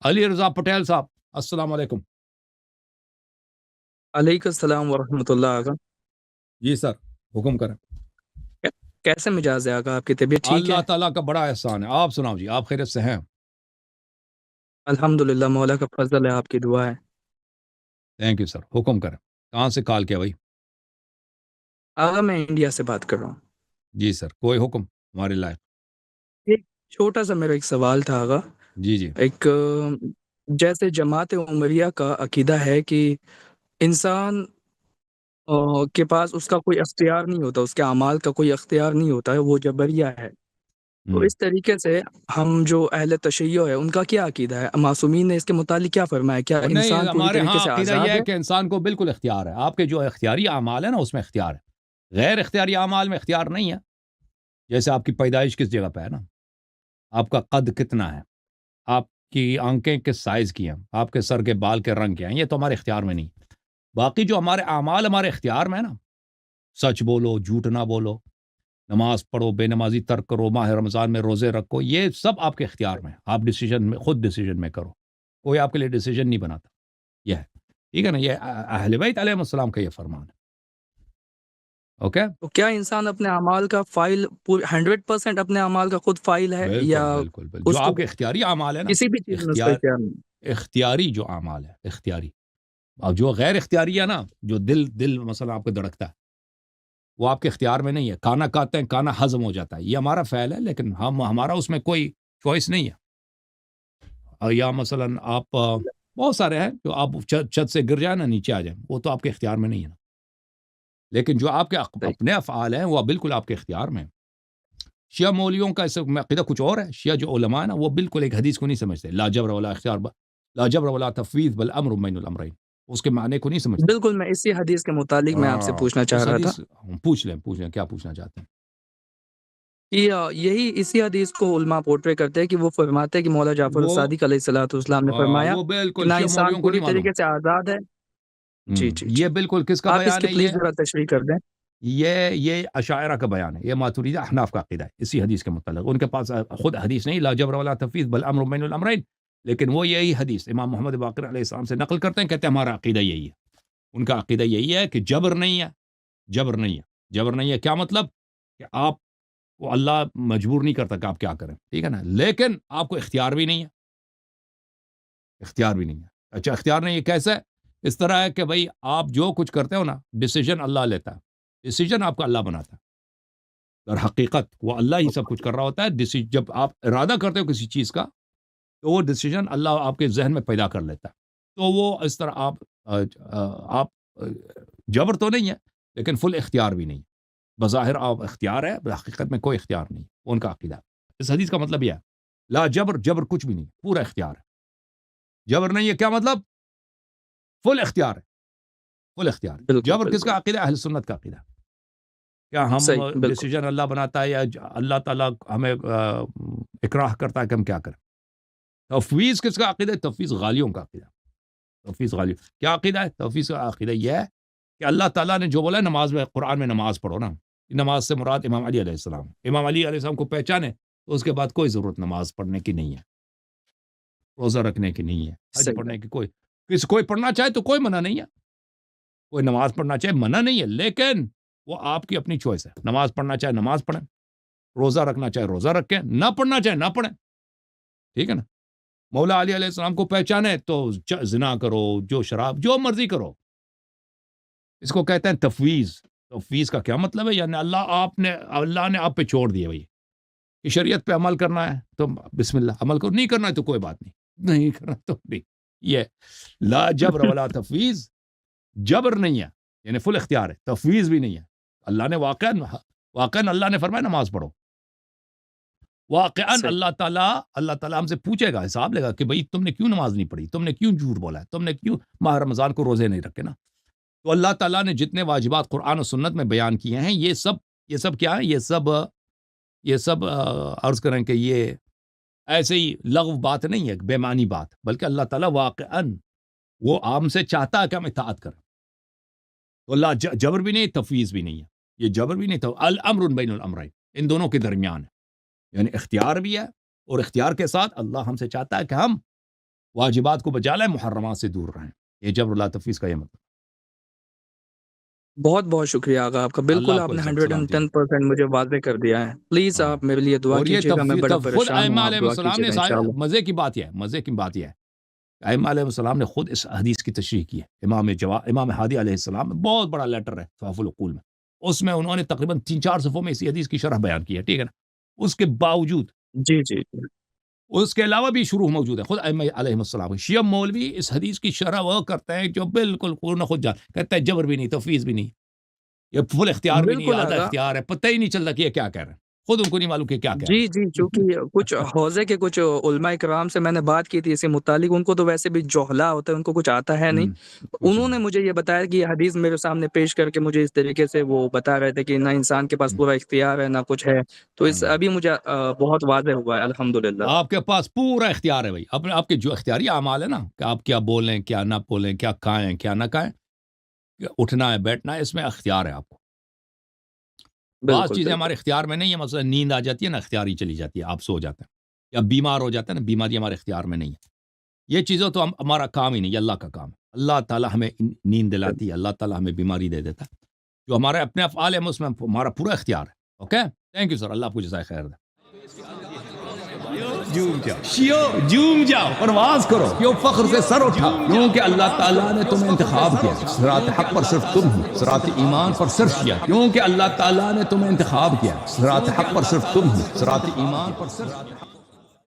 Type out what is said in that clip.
علی رضا پٹیل صاحب السلام علیکم. علیکم السلام ورحمۃ اللہ آقا. جی سر حکم کریں. کیسے مزاج ہے آقا؟ آپ کی طبیعت ٹھیک ہے؟ اللہ تعالیٰ کا بڑا احسان ہے. آپ سناؤ جی, آپ خیریت سے ہیں؟ الحمد للہ، مولا کا فضل ہے، آپ کی دعا ہے. Thank you sir. حکم کریں. کہاں سے کال کیا بھائی؟ آقا میں انڈیا سے بات کر رہا ہوں. جی سر, کوئی حکم ہمارے لائق. ایک چھوٹا سا میرا ایک سوال تھا آقا. جی جی ایک جیسے جماعت عمریہ کا عقیدہ ہے کہ انسان کے پاس اس کا کوئی اختیار نہیں ہوتا، اس کے اعمال کا کوئی اختیار نہیں ہوتا ہے، وہ جبریہ ہے. تو اس طریقے سے ہم جو اہل تشیع ہے ان کا کیا عقیدہ ہے؟ معصومین نے اس کے متعلق کیا فرمایا؟ کیا اور نہیں, انسان پوری ہمارے طریقے ہاں سے عقیدہ یہ آزاد ہے ہے؟ کہ انسان کو بالکل اختیار ہے. آپ کے جو اختیاری اعمال ہیں نا اس میں اختیار ہے, غیر اختیاری اعمال میں اختیار نہیں ہے. جیسے آپ کی پیدائش کس جگہ پہ ہے نا, آپ کا قد کتنا ہے, آپ کی آنکھیں کس سائز کی ہیں, آپ کے سر کے بال کے رنگ کیا ہیں, یہ تو ہمارے اختیار میں نہیں. باقی جو ہمارے اعمال ہمارے اختیار میں ہے نا, سچ بولو, جھوٹ نہ بولو, نماز پڑھو, بے نمازی ترک کرو, ماہ رمضان میں روزے رکھو, یہ سب آپ کے اختیار میں. آپ ڈیسیجن میں خود ڈیسیجن میں کرو, کوئی آپ کے لیے ڈیسیجن نہیں بناتا. یہ ہے ٹھیک ہے نا, یہ اہل بیت علیہ السلام کا یہ فرمان ہے. اوکے, تو کیا انسان اپنے اعمال کا فائل 100% اپنے اعمال کا خود فائل ہے، بالکل یا بالکل بالکل. جو اس کو آپ کے اختیاری اعمال ہے نا, کسی بھی چیز میں اس کا اختیار اختیار نہیں؟ اختیاری جو اعمال ہے اختیاری, اور جو غیر اختیاری ہے نا, جو دل مثلا آپ کو دھڑکتا ہے, وہ آپ کے اختیار میں نہیں ہے. کھانا کھاتے ہیں, کھانا ہضم ہو جاتا ہے, یہ ہمارا فعل ہے, لیکن ہمارا اس میں کوئی چوائس نہیں ہے. یا مثلا آپ بہت سارے ہیں جو آپ چھت سے گر جائیں نا, نیچے آ جائیں, وہ تو آپ کے اختیار میں نہیں ہے نا. لیکن جو آپ کے صحیح. اپنے افعال ہیں وہ بالکل آپ کے اختیار میں. شیعہ مولیوں کا عقیدہ کچھ اور ہے. شیعہ جو علماء ہیں نا, وہ بالکل ایک حدیث کو نہیں سمجھتے, لا جبر ولا اختیار, لا جبر ولا تفویض بل امر بین الامرین. اس کے معنی کو نہیں سمجھتے. بالکل، میں اسی حدیث کے متعلق میں آپ سے پوچھنا اس چاہ رہا تھا حدیث پوچھ لیں کیا پوچھنا چاہتے ہیں. کہ یہی اسی حدیث کو علماء پورٹری کرتے ہیں کہ وہ فرماتے ہیں کہ مولا جعفر وہ الصادق علیہ الصلوۃ والسلام نے فرمایا وہ کہ بالکل نہ شیعہ انسان مولیوں کو پوری نہیں معلوم. طریقے سے آزاد ہے. جی جی جی، یہ بالکل کس کا آپ اس بیان کی ہے پلیز یہ؟ ذرا تشریح کر دیں. یہ اشاعرہ کا بیان ہے, یہ ماتوریدی احناف کا عقیدہ ہے اسی حدیث کے متعلق. ان کے پاس خود حدیث نہیں, لا جبر ولا تفویض بل امر بین الامرین, لیکن وہ یہی حدیث امام محمد باقر علیہ السلام سے نقل کرتے ہیں, کہتے ہیں ہمارا عقیدہ یہی ہے. ان کا عقیدہ یہی ہے کہ جبر نہیں ہے. جبر نہیں ہے. جبر نہیں ہے کیا مطلب؟ کہ آپ کو اللہ مجبور نہیں کرتا کہ آپ کیا کریں, ٹھیک ہے نا, لیکن آپ کو اختیار بھی نہیں ہے. اختیار بھی نہیں ہے. اچھا, اختیار نہیں ہے کیسے؟ اس طرح ہے کہ بھائی آپ جو کچھ کرتے ہو نا, ڈیسیجن اللہ لیتا ہے, ڈیسیجن آپ کا اللہ بناتا ہے. در حقیقت وہ اللہ ہی سب کچھ کر رہا ہوتا ہے. جب آپ ارادہ کرتے ہو کسی چیز کا, تو وہ ڈیسیجن اللہ آپ کے ذہن میں پیدا کر لیتا ہے. تو وہ اس طرح آپ جبر تو نہیں ہے, لیکن فل اختیار بھی نہیں. بظاہر آپ اختیار ہے, حقیقت میں کوئی اختیار نہیں. ان کا عقیدہ اس حدیث کا مطلب یہ ہے, لا جبر, جبر کچھ بھی نہیں, پورا اختیار ہے. جبر نہیں ہے کیا مطلب؟ فل اختیار ہے, فل اختیار. بالکل جبر کس بالکل کا عقیدہ؟ اہل سنت کا عقیدہ. کیا ہم صحیح، بالکل. ڈیسیجن اللہ بناتا ہے, یا اللہ تعالیٰ ہمیں اکراہ کرتا ہے کہ ہم کیا کریں؟ تفویض کس کا عقیدہ ہے؟ تفویض غالیوں کا عقیدہ. تفویض غالیوں کیا عقیدہ ہے؟ تفویض کا عقیدہ یہ ہے کہ اللہ تعالیٰ نے جو بولا ہے نماز میں, قرآن میں نماز پڑھو نا, نماز سے مراد امام علی علیہ السلام. امام علی علیہ السلام کو پہچانے تو اس کے بعد کوئی ضرورت نماز پڑھنے کی نہیں ہے, روزہ رکھنے کی نہیں ہے, حج صحیح پڑھنے کی کوئی پڑھنا چاہے تو کوئی منع نہیں ہے, کوئی نماز پڑھنا چاہے منع نہیں ہے, لیکن وہ آپ کی اپنی چوائس ہے. نماز پڑھنا چاہے نماز پڑھیں, روزہ رکھنا چاہے روزہ رکھیں, نہ پڑھنا چاہے نہ پڑھیں, ٹھیک ہے نا. مولا علی علیہ السلام کو پہچانے تو زنا کرو, جو شراب, جو مرضی کرو. اس کو کہتے ہیں تفویض. تفویض کا کیا مطلب ہے؟ یعنی اللہ نے آپ پہ چھوڑ دیا بھائی کہ شریعت پہ عمل کرنا ہے تو بسم اللہ عمل کرو, نہیں کرنا ہے تو کوئی بات نہیں کرنا تو نہیں. یہ لا جبر ولا تفویض, جبر نہیں ہے یعنی فل اختیار ہے, تفویض بھی نہیں ہے. اللہ نے واقعاً اللہ نے فرمایا نماز پڑھو. واقعاً صحیح. اللہ تعالیٰ ہم سے پوچھے گا, حساب لے گا کہ بھئی تم نے کیوں نماز نہیں پڑھی, تم نے کیوں جھوٹ بولا ہے, تم نے کیوں ماہ رمضان کو روزے نہیں رکھے نا. تو اللہ تعالیٰ نے جتنے واجبات قرآن و سنت میں بیان کیے ہیں, یہ سب کیا ہے؟ یہ سب عرض کریں کہ یہ ایسے ہی لغو بات نہیں ہے, بے معنی بات, بلکہ اللہ تعالیٰ واقعاً وہ عام سے چاہتا ہے کہ ہم اطاعت کریں. تو اللہ جبر بھی نہیں, تفویض بھی نہیں ہے. یہ جبر بھی نہیں تھا, الامر بین الامرین, ان دونوں کے درمیان ہے. یعنی اختیار بھی ہے, اور اختیار کے ساتھ اللہ ہم سے چاہتا ہے کہ ہم واجبات کو بجا لیں، محرمات سے دور رہیں. یہ جبر لا تفویض کا یہ مطلب. بہت بہت شکریہ آقا آپ کا، بالکل اللہ آپ کو نے عزت سلامتی. 110% مجھے واضح کر دیا ہے. پلیز ہاں. آپ میرے لیے دعا اور یہ کیجیے گا، میں بڑا خود پریشان ائمہ ہوں، آپ علیہ دعا السلام کیجیے نے گا انشاءاللہ. مزے کی بات یہ ہے، مزے کی بات یہ ہے، ائمہ علیہ السلام نے خود اس حدیث کی تشریح کی ہے. امام ہادی علیہ السلام بہت بڑا لیٹر ہے تحف العقول میں، اس میں انہوں نے تقریباً 3-4 صفحوں میں اسی حدیث کی شرح بیان کی ہے. ٹھیک ہے نا. اس کے باوجود جی جی جی. اس کے علاوہ بھی شروع موجود ہے خود ائمہ علیہ السلام. شیعہ مولوی اس حدیث کی شرح وہ کرتے ہیں جو بالکل خود نہ خود جان کہتا ہے جبر بھی نہیں، تفویض بھی نہیں، یہ فل اختیار بھی نہیں، بالکل آدھا آقا. اختیار ہے. پتہ ہی نہیں چلتا کہ یہ کیا کہہ رہے ہیں، خود ان کو نہیں معلوم کہ کیا کہہ جی رہے جی، چونکہ کچھ ہیں. حوزے کے کچھ علماء کرام سے میں نے بات کی تھی اس کے متعلق، ان کو تو ویسے بھی جوہلا ہوتا ہے، ان کو کچھ آتا ہے نہیں. کچھ انہوں نے نہیں. مجھے یہ بتایا کہ یہ حدیث میرے سامنے پیش کر کے مجھے اس طریقے سے وہ بتا رہے تھے کہ نہ انسان کے پاس پورا اختیار ہے نہ کچھ ہے. تو اس ابھی مجھے بہت واضح ہوا ہے الحمدللہ. آپ کے پاس پورا اختیار ہے بھائی. آپ کے جو اختیاری اعمال ہے نا کہ آپ کیا بولیں کیا نہ بولیں، کیا کھائیں کیا نہ کھائیں، اٹھنا ہے بیٹھنا ہے، اس میں اختیار ہے آپ کو. بعض بالکل چیزیں بالکل. ہمارے اختیار میں نہیں ہے، مثلا نیند آ جاتی ہے نا، اختیاری چلی جاتی ہے، آپ سو جاتے ہیں، یا بیمار ہو جاتے ہیں نا، بیماری ہمارے اختیار میں نہیں ہے. یہ چیزیں تو ہمارا کام ہی نہیں، یہ اللہ کا کام ہے. اللہ تعالیٰ ہمیں نیند دلاتی ہے، اللہ تعالیٰ ہمیں بیماری دے دیتا ہے. جو ہمارے اپنے افعال ہیں اس میں ہمارا پورا اختیار ہے. اوکے، تھینک یو سر، اللہ آپ کو جزائے خیر دے. جھوم جاؤ شیو، جھوم جاؤ، پرواز کرو، کیوں فخر سے سر اٹھا، کیونکہ اللہ تعالیٰ نے تمہیں انتخاب کیا. صراط حق پر صرف تم ہو، صراط ایمان پر صرف کیا، کیونکہ اللہ تعالیٰ نے تمہیں انتخاب کیا. صراط حق پر صرف تم ہو، صراط ایمان پر صرف